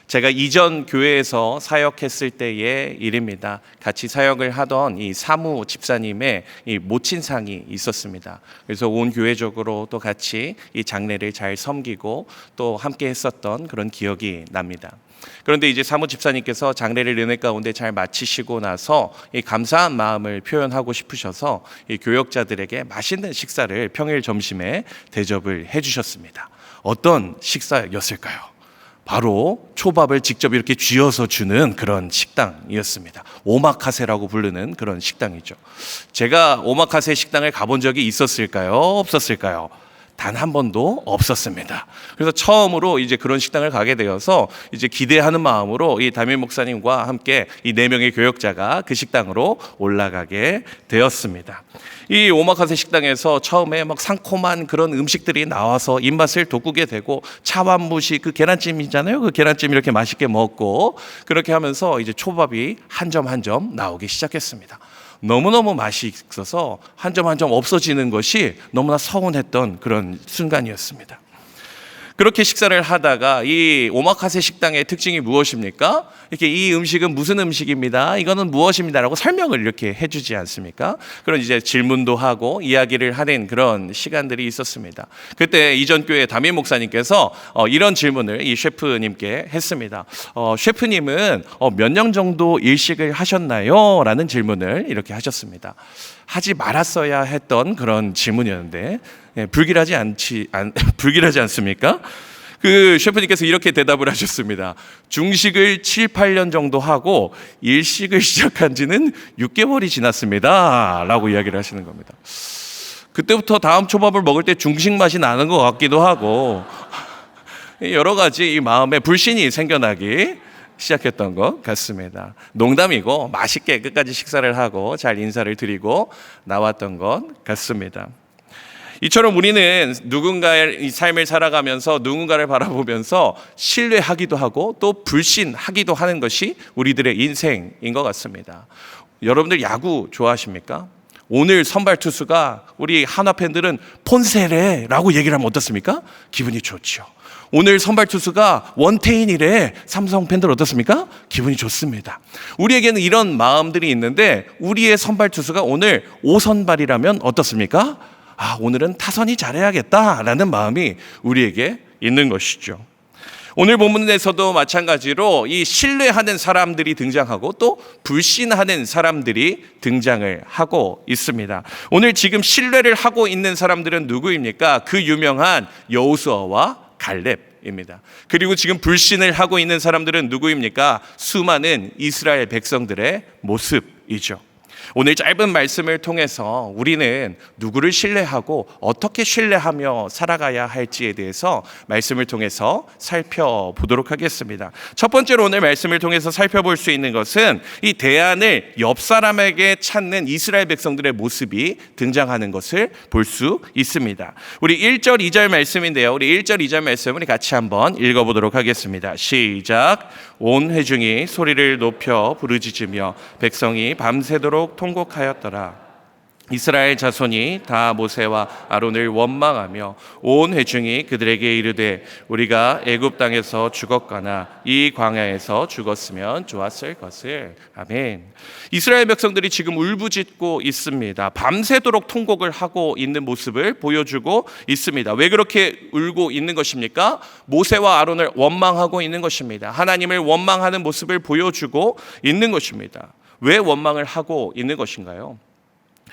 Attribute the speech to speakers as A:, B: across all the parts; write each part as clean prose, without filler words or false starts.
A: 제가 이전 교회에서 사역했을 때의 일입니다. 같이 사역을 하던 이 사무 집사님의 이 모친상이 있었습니다. 그래서 온 교회적으로 또 같이 이 장례를 잘 섬기고 또 함께 했었던 그런 기억이 납니다. 그런데 이제 사무 집사님께서 장례를 은혜 가운데 잘 마치시고 나서 이 감사한 마음을 표현하고 싶으셔서 이 교역자들에게 맛있는 식사를 평일 점심에 대접을 해주셨습니다. 어떤 식사였을까요? 바로 초밥을 직접 이렇게 쥐어서 주는 그런 식당이었습니다. 오마카세라고 부르는 그런 식당이죠. 제가 오마카세 식당을 가본 적이 있었을까요? 없었을까요? 단 한 번도 없었습니다. 그래서 처음으로 이제 그런 식당을 가게 되어서 이제 기대하는 마음으로 이 담임 목사님과 함께 이 4명의 교역자가 그 식당으로 올라가게 되었습니다. 이 오마카세 식당에서 처음에 막 상콤한 그런 음식들이 나와서 입맛을 돋구게 되고 차완무시 그 계란찜이잖아요. 그 계란찜 이렇게 맛있게 먹고 그렇게 하면서 이제 초밥이 한 점 한 점 나오기 시작했습니다. 너무너무 맛이 있어서 한 점 한 점 없어지는 것이 너무나 서운했던 그런 순간이었습니다. 그렇게 식사를 하다가 이 오마카세 식당의 특징이 무엇입니까? 이렇게 이 음식은 무슨 음식입니다. 이거는 무엇입니다라고 설명을 이렇게 해주지 않습니까? 그런 이제 질문도 하고 이야기를 하는 그런 시간들이 있었습니다. 그때 이전 교회 담임 목사님께서 이런 질문을 이 셰프님께 했습니다. 셰프님은 몇 년 정도 일식을 하셨나요? 라는 질문을 이렇게 하셨습니다. 하지 말았어야 했던 그런 질문이었는데 불길하지 않습니까? 그 셰프님께서 이렇게 대답을 하셨습니다. 중식을 7, 8년 정도 하고 일식을 시작한 지는 6개월이 지났습니다 라고 이야기를 하시는 겁니다. 그때부터 다음 초밥을 먹을 때 중식 맛이 나는 것 같기도 하고 여러 가지 이 마음에 불신이 생겨나기 시작했던 것 같습니다. 농담이고 맛있게 끝까지 식사를 하고 잘 인사를 드리고 나왔던 것 같습니다. 이처럼 우리는 누군가의 삶을 살아가면서 누군가를 바라보면서 신뢰하기도 하고 또 불신하기도 하는 것이 우리들의 인생인 것 같습니다. 여러분들 야구 좋아하십니까? 오늘 선발 투수가 우리 한화 팬들은 폰세레라고 얘기를 하면 어떻습니까? 기분이 좋죠. 오늘 선발 투수가 원태인이래. 삼성 팬들 어떻습니까? 기분이 좋습니다. 우리에게는 이런 마음들이 있는데 우리의 선발 투수가 오늘 5선발이라면 어떻습니까? 오늘은 타선이 잘해야겠다라는 마음이 우리에게 있는 것이죠. 오늘 본문에서도 마찬가지로 이 신뢰하는 사람들이 등장하고 또 불신하는 사람들이 등장을 하고 있습니다. 오늘 지금 신뢰를 하고 있는 사람들은 누구입니까? 그 유명한 여호수아와 갈렙입니다. 그리고 지금 불신을 하고 있는 사람들은 누구입니까? 수많은 이스라엘 백성들의 모습이죠. 오늘 짧은 말씀을 통해서 우리는 누구를 신뢰하고 어떻게 신뢰하며 살아가야 할지에 대해서 말씀을 통해서 살펴보도록 하겠습니다. 첫 번째로 오늘 말씀을 통해서 살펴볼 수 있는 것은 이 대안을 옆 사람에게 찾는 이스라엘 백성들의 모습이 등장하는 것을 볼 수 있습니다. 우리 1절 2절 말씀인데요. 우리 1절 2절 말씀 우리 같이 한번 읽어보도록 하겠습니다. 시작. 온 회중이 소리를 높여 부르짖으며 백성이 밤새도록 통곡하였더라. 이스라엘 자손이 다 모세와 아론을 원망하며 온 회중이 그들에게 이르되 우리가 애굽 땅에서 죽었거나 이 광야에서 죽었으면 좋았을 것을. 아멘. 이스라엘 백성들이 지금 울부짖고 있습니다. 밤새도록 통곡을 하고 있는 모습을 보여주고 있습니다. 왜 그렇게 울고 있는 것입니까? 모세와 아론을 원망하고 있는 것입니다. 하나님을 원망하는 모습을 보여주고 있는 것입니다. 왜 원망을 하고 있는 것인가요?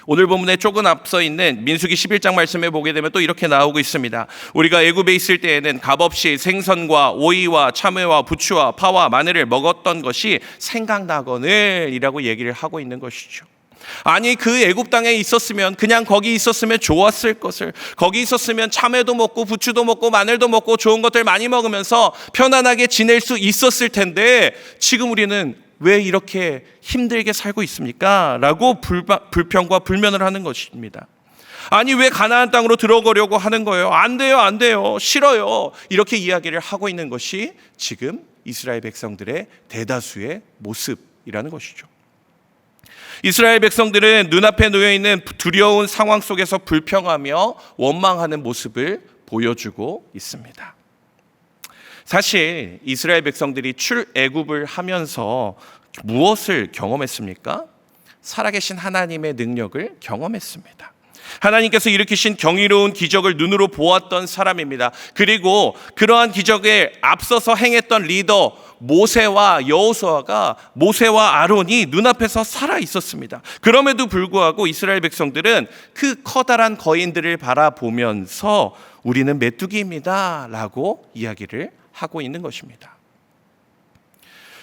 A: 오늘 본문에 조금 앞서 있는 민수기 11장 말씀에 보게 되면 또 이렇게 나오고 있습니다. 우리가 애굽에 있을 때에는 값없이 생선과 오이와 참외와 부추와 파와 마늘을 먹었던 것이 생각나거늘 이라고 얘기를 하고 있는 것이죠. 아니 그 애굽 땅에 있었으면 그냥 거기 있었으면 좋았을 것을, 거기 있었으면 참외도 먹고 부추도 먹고 마늘도 먹고 좋은 것들 많이 먹으면서 편안하게 지낼 수 있었을 텐데 지금 우리는 왜 이렇게 힘들게 살고 있습니까? 라고 불평과 불면을 하는 것입니다. 아니 왜 가나안 땅으로 들어가려고 하는 거예요? 안 돼요, 안 돼요, 싫어요. 이렇게 이야기를 하고 있는 것이 지금 이스라엘 백성들의 대다수의 모습이라는 것이죠. 이스라엘 백성들은 눈앞에 놓여있는 두려운 상황 속에서 불평하며 원망하는 모습을 보여주고 있습니다. 사실 이스라엘 백성들이 출애굽을 하면서 무엇을 경험했습니까? 살아계신 하나님의 능력을 경험했습니다. 하나님께서 일으키신 경이로운 기적을 눈으로 보았던 사람입니다. 그리고 그러한 기적에 앞서서 행했던 리더 모세와 여호수아가, 모세와 아론이 눈앞에서 살아 있었습니다. 그럼에도 불구하고 이스라엘 백성들은 그 커다란 거인들을 바라보면서 우리는 메뚜기입니다 라고 이야기를 하고 있는 것입니다.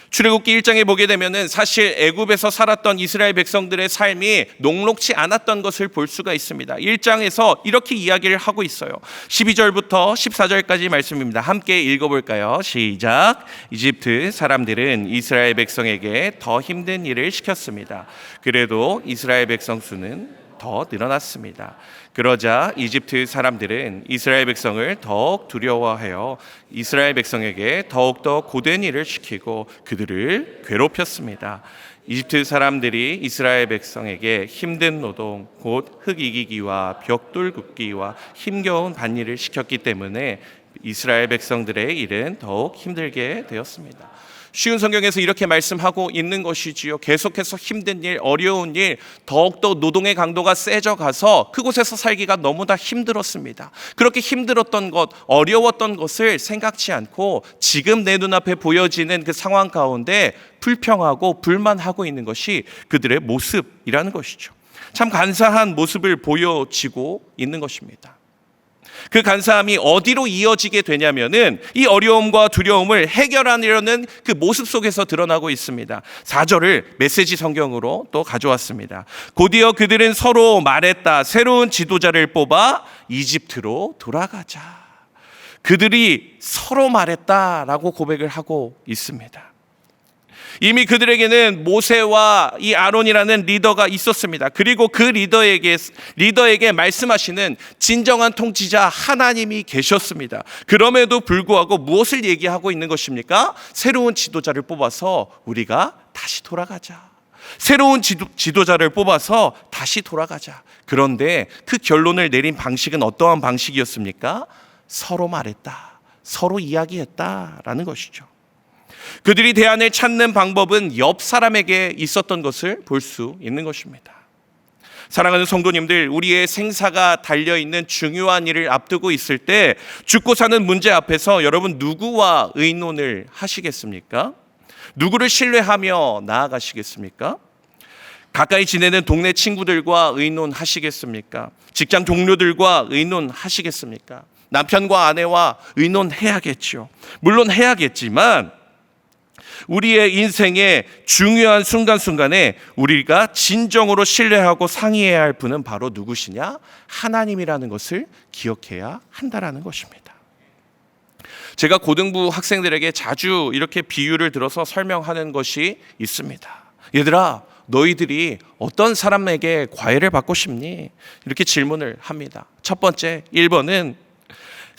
A: 출애굽기 1장에 보게 되면은 사실 애굽에서 살았던 이스라엘 백성들의 삶이 녹록지 않았던 것을 볼 수가 있습니다. 1장에서 이렇게 이야기를 하고 있어요. 12절부터 14절까지 말씀입니다. 함께 읽어볼까요? 시작. 이집트 사람들은 이스라엘 백성에게 더 힘든 일을 시켰습니다. 그래도 이스라엘 백성 수는 더 늘어났습니다. 그러자 이집트 사람들은 이스라엘 백성을 더욱 두려워하여 이스라엘 백성에게 더욱더 고된 일을 시키고 그들을 괴롭혔습니다. 이집트 사람들이 이스라엘 백성에게 힘든 노동, 곧 흙 이기기와 벽돌 굽기와 힘겨운 밭일을 시켰기 때문에 이스라엘 백성들의 일은 더욱 힘들게 되었습니다. 쉬운 성경에서 이렇게 말씀하고 있는 것이지요. 계속해서 힘든 일, 어려운 일, 더욱더 노동의 강도가 세져가서 그곳에서 살기가 너무나 힘들었습니다. 그렇게 힘들었던 것, 어려웠던 것을 생각지 않고 지금 내 눈앞에 보여지는 그 상황 가운데 불평하고 불만하고 있는 것이 그들의 모습이라는 것이죠. 참 간사한 모습을 보여지고 있는 것입니다. 그 간사함이 어디로 이어지게 되냐면은 이 어려움과 두려움을 해결하려는 그 모습 속에서 드러나고 있습니다. 4절을 메시지 성경으로 또 가져왔습니다. 곧이어 그들은 서로 말했다. 새로운 지도자를 뽑아 이집트로 돌아가자. 그들이 서로 말했다라고 고백을 하고 있습니다. 이미 그들에게는 모세와 이 아론이라는 리더가 있었습니다. 그리고 그 리더에게 말씀하시는 진정한 통치자 하나님이 계셨습니다. 그럼에도 불구하고 무엇을 얘기하고 있는 것입니까? 새로운 지도자를 뽑아서 우리가 다시 돌아가자. 새로운 지도자를 뽑아서 다시 돌아가자. 그런데 그 결론을 내린 방식은 어떠한 방식이었습니까? 서로 말했다. 서로 이야기했다라는 것이죠. 그들이 대안을 찾는 방법은 옆 사람에게 있었던 것을 볼 수 있는 것입니다. 사랑하는 성도님들, 우리의 생사가 달려있는 중요한 일을 앞두고 있을 때 죽고 사는 문제 앞에서 여러분 누구와 의논을 하시겠습니까? 누구를 신뢰하며 나아가시겠습니까? 가까이 지내는 동네 친구들과 의논하시겠습니까? 직장 동료들과 의논하시겠습니까? 남편과 아내와 의논해야겠죠. 물론 해야겠지만 우리의 인생의 중요한 순간순간에 우리가 진정으로 신뢰하고 상의해야 할 분은 바로 누구시냐? 하나님이라는 것을 기억해야 한다라는 것입니다. 제가 고등부 학생들에게 자주 이렇게 비유를 들어서 설명하는 것이 있습니다. 얘들아, 너희들이 어떤 사람에게 과외를 받고 싶니? 이렇게 질문을 합니다. 첫 번째, 1번은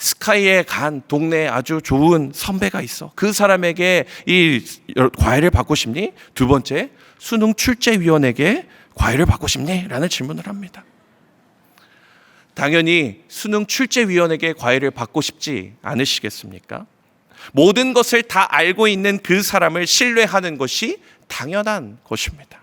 A: 스카이에 간 동네에 아주 좋은 선배가 있어. 그 사람에게 이 과외를 받고 싶니? 두 번째, 수능 출제위원에게 과외를 받고 싶니? 라는 질문을 합니다. 당연히 수능 출제위원에게 과외를 받고 싶지 않으시겠습니까? 모든 것을 다 알고 있는 그 사람을 신뢰하는 것이 당연한 것입니다.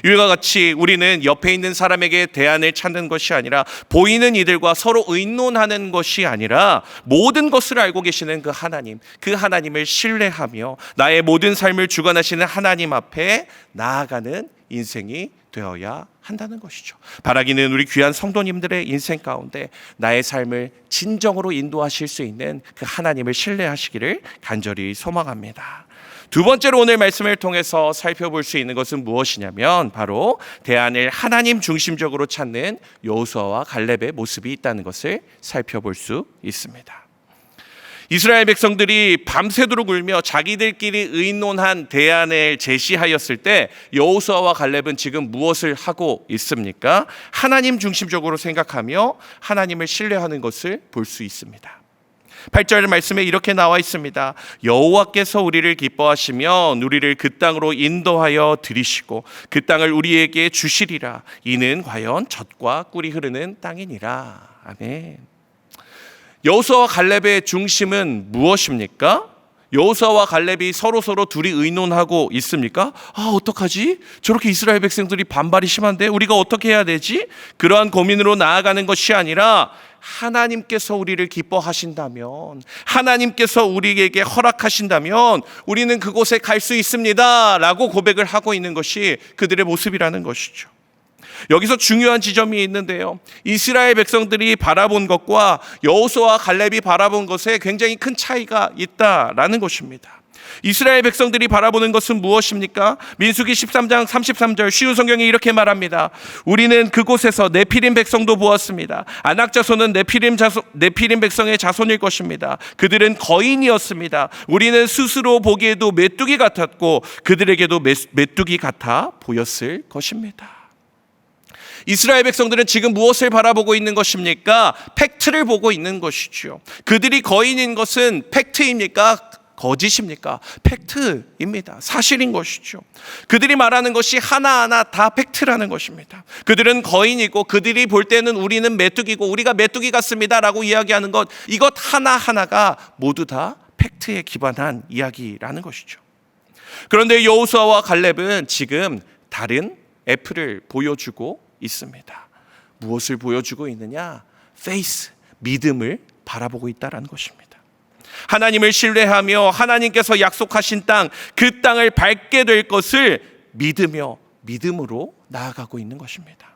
A: 이와 같이 우리는 옆에 있는 사람에게 대안을 찾는 것이 아니라 보이는 이들과 서로 의논하는 것이 아니라 모든 것을 알고 계시는 그 하나님, 그 하나님을 신뢰하며 나의 모든 삶을 주관하시는 하나님 앞에 나아가는 인생이 되어야 한다는 것이죠. 바라기는 우리 귀한 성도님들의 인생 가운데 나의 삶을 진정으로 인도하실 수 있는 그 하나님을 신뢰하시기를 간절히 소망합니다. 두 번째로 오늘 말씀을 통해서 살펴볼 수 있는 것은 무엇이냐면 바로 대안을 하나님 중심적으로 찾는 여호수아와 갈렙의 모습이 있다는 것을 살펴볼 수 있습니다. 이스라엘 백성들이 밤새도록 울며 자기들끼리 의논한 대안을 제시하였을 때 여호수아와 갈렙은 지금 무엇을 하고 있습니까? 하나님 중심적으로 생각하며 하나님을 신뢰하는 것을 볼 수 있습니다. 8절 말씀에 이렇게 나와 있습니다. 여호와께서 우리를 기뻐하시며 우리를 그 땅으로 인도하여 들이시고 그 땅을 우리에게 주시리라. 이는 과연 젖과 꿀이 흐르는 땅이니라. 아멘. 여호수아와 갈렙의 중심은 무엇입니까? 여호수아와 갈렙이 서로 둘이 의논하고 있습니까? 어떡하지? 저렇게 이스라엘 백성들이 반발이 심한데 우리가 어떻게 해야 되지? 그러한 고민으로 나아가는 것이 아니라 하나님께서 우리를 기뻐하신다면, 하나님께서 우리에게 허락하신다면 우리는 그곳에 갈 수 있습니다 라고 고백을 하고 있는 것이 그들의 모습이라는 것이죠. 여기서 중요한 지점이 있는데요, 이스라엘 백성들이 바라본 것과 여호수아와 갈렙이 바라본 것에 굉장히 큰 차이가 있다라는 것입니다. 이스라엘 백성들이 바라보는 것은 무엇입니까? 민수기 13장 33절 쉬운 성경에 이렇게 말합니다. 우리는 그곳에서 네피림 백성도 보았습니다. 아낙 자손은 네피림 백성의 자손일 것입니다. 그들은 거인이었습니다. 우리는 스스로 보기에도 메뚜기 같았고 그들에게도 메뚜기 같아 보였을 것입니다. 이스라엘 백성들은 지금 무엇을 바라보고 있는 것입니까? 팩트를 보고 있는 것이죠. 그들이 거인인 것은 팩트입니까? 거짓입니까? 팩트입니다. 사실인 것이죠. 그들이 말하는 것이 하나하나 다 팩트라는 것입니다. 그들은 거인이고 그들이 볼 때는 우리는 메뚜기고 우리가 메뚜기 같습니다 라고 이야기하는 것, 이것 하나하나가 모두 다 팩트에 기반한 이야기라는 것이죠. 그런데 여호수아와 갈렙은 지금 다른 애플을 보여주고 있습니다. 무엇을 보여주고 있느냐? 페이스, 믿음을 바라보고 있다는 것입니다. 하나님을 신뢰하며 하나님께서 약속하신 땅, 그 땅을 밟게 될 것을 믿음으로 나아가고 있는 것입니다.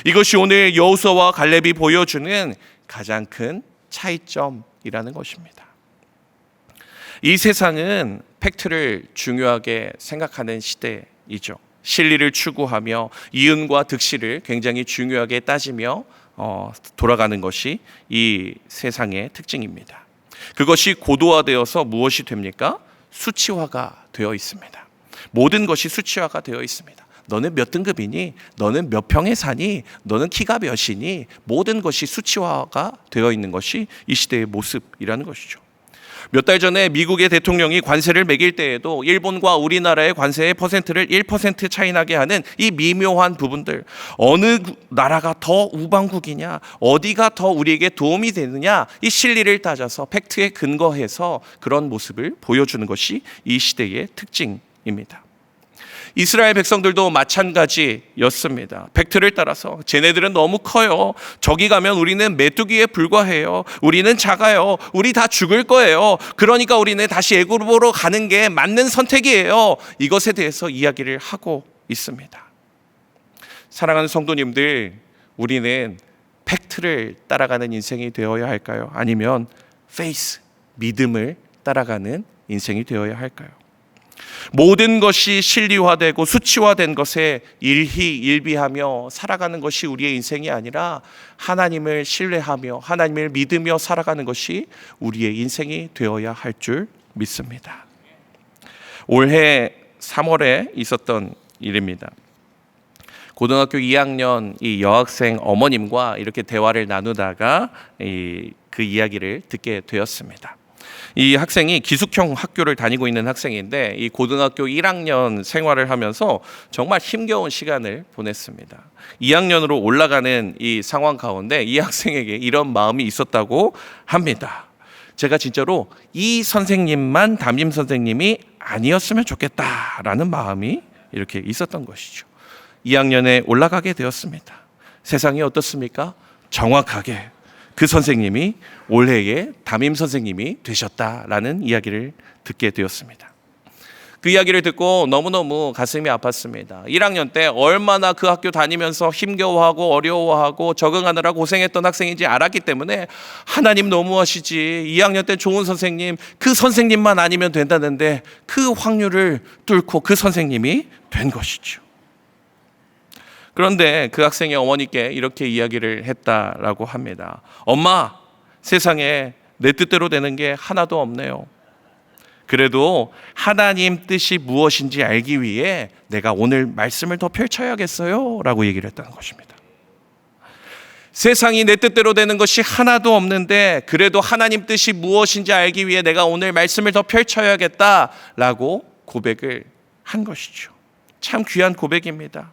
A: 이것이 오늘 여호수아와 갈렙이 보여주는 가장 큰 차이점이라는 것입니다. 이 세상은 팩트를 중요하게 생각하는 시대이죠. 진리를 추구하며 이윤과 득실을 굉장히 중요하게 따지며 돌아가는 것이 이 세상의 특징입니다. 그것이 고도화되어서 무엇이 됩니까? 수치화가 되어 있습니다. 모든 것이 수치화가 되어 있습니다. 너는 몇 등급이니? 너는 몇 평에 사니? 너는 키가 몇이니? 모든 것이 수치화가 되어 있는 것이 이 시대의 모습이라는 것이죠. 몇 달 전에 미국의 대통령이 관세를 매길 때에도 일본과 우리나라의 관세의 퍼센트를 1% 차이 나게 하는 이 미묘한 부분들, 어느 나라가 더 우방국이냐, 어디가 더 우리에게 도움이 되느냐, 이 실리를 따져서 팩트에 근거해서 그런 모습을 보여주는 것이 이 시대의 특징입니다. 이스라엘 백성들도 마찬가지였습니다. 팩트를 따라서 쟤네들은 너무 커요. 저기 가면 우리는 메뚜기에 불과해요. 우리는 작아요. 우리 다 죽을 거예요. 그러니까 우리는 다시 애굽으로 가는 게 맞는 선택이에요. 이것에 대해서 이야기를 하고 있습니다. 사랑하는 성도님들, 우리는 팩트를 따라가는 인생이 되어야 할까요? 아니면 페이스, 믿음을 따라가는 인생이 되어야 할까요? 모든 것이 실리화되고 수치화된 것에 일희일비하며 살아가는 것이 우리의 인생이 아니라 하나님을 신뢰하며 하나님을 믿으며 살아가는 것이 우리의 인생이 되어야 할 줄 믿습니다. 올해 3월에 있었던 일입니다. 고등학교 2학년 이 여학생 어머님과 이렇게 대화를 나누다가 그 이야기를 듣게 되었습니다. 이 학생이 기숙형 학교를 다니고 있는 학생인데 이 고등학교 1학년 생활을 하면서 정말 힘겨운 시간을 보냈습니다. 2학년으로 올라가는 이 상황 가운데 이 학생에게 이런 마음이 있었다고 합니다. 제가 진짜로 이 선생님만 담임 선생님이 아니었으면 좋겠다라는 마음이 이렇게 있었던 것이죠. 2학년에 올라가게 되었습니다. 세상이 어떻습니까? 정확하게 그 선생님이 올해의 담임 선생님이 되셨다라는 이야기를 듣게 되었습니다. 그 이야기를 듣고 너무너무 가슴이 아팠습니다. 1학년 때 얼마나 그 학교 다니면서 힘겨워하고 어려워하고 적응하느라 고생했던 학생인지 알았기 때문에 하나님 너무하시지, 2학년 때 좋은 선생님, 그 선생님만 아니면 된다는데 그 확률을 뚫고 그 선생님이 된 것이죠. 그런데 그 학생의 어머니께 이렇게 이야기를 했다라고 합니다. 엄마, 세상에 내 뜻대로 되는 게 하나도 없네요. 그래도 하나님 뜻이 무엇인지 알기 위해 내가 오늘 말씀을 더 펼쳐야겠어요 라고 얘기를 했다는 것입니다. 세상이 내 뜻대로 되는 것이 하나도 없는데 그래도 하나님 뜻이 무엇인지 알기 위해 내가 오늘 말씀을 더 펼쳐야겠다라고 고백을 한 것이죠. 참 귀한 고백입니다.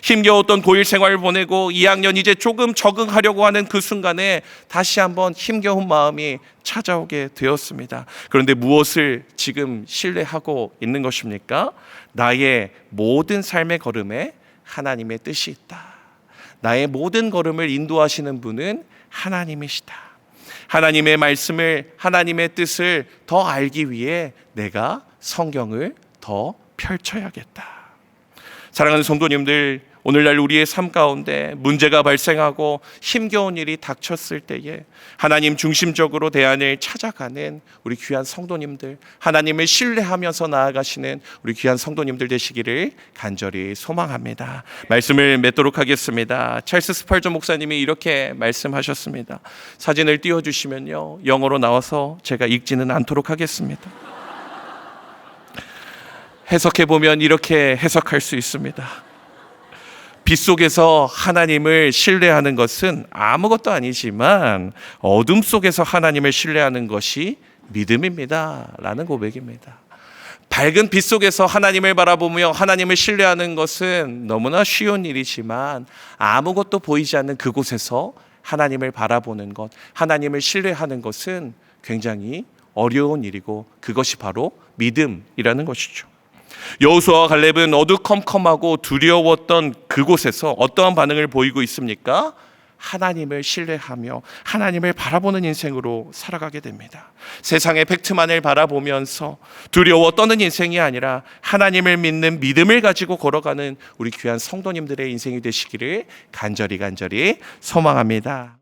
A: 힘겨웠던 고1 생활을 보내고 2학년 이제 조금 적응하려고 하는 그 순간에 다시 한번 힘겨운 마음이 찾아오게 되었습니다. 그런데 무엇을 지금 신뢰하고 있는 것입니까? 나의 모든 삶의 걸음에 하나님의 뜻이 있다. 나의 모든 걸음을 인도하시는 분은 하나님이시다. 하나님의 말씀을, 하나님의 뜻을 더 알기 위해 내가 성경을 더 펼쳐야겠다. 사랑하는 성도님들, 오늘날 우리의 삶 가운데 문제가 발생하고 힘겨운 일이 닥쳤을 때에 하나님 중심적으로 대안을 찾아가는 우리 귀한 성도님들, 하나님을 신뢰하면서 나아가시는 우리 귀한 성도님들 되시기를 간절히 소망합니다. 말씀을 맺도록 하겠습니다. 찰스 스펄전 목사님이 이렇게 말씀하셨습니다. 사진을 띄워주시면요, 영어로 나와서 제가 읽지는 않도록 하겠습니다. 해석해보면 이렇게 해석할 수 있습니다. 빛속에서 하나님을 신뢰하는 것은 아무것도 아니지만 어둠 속에서 하나님을 신뢰하는 것이 믿음입니다 라는 고백입니다. 밝은 빛 속에서 하나님을 바라보며 하나님을 신뢰하는 것은 너무나 쉬운 일이지만 아무것도 보이지 않는 그곳에서 하나님을 바라보는 것, 하나님을 신뢰하는 것은 굉장히 어려운 일이고 그것이 바로 믿음이라는 것이죠. 여호수아와 갈렙은 어두컴컴하고 두려웠던 그곳에서 어떠한 반응을 보이고 있습니까? 하나님을 신뢰하며 하나님을 바라보는 인생으로 살아가게 됩니다. 세상의 팩트만을 바라보면서 두려워 떠는 인생이 아니라 하나님을 믿는 믿음을 가지고 걸어가는 우리 귀한 성도님들의 인생이 되시기를 간절히 소망합니다.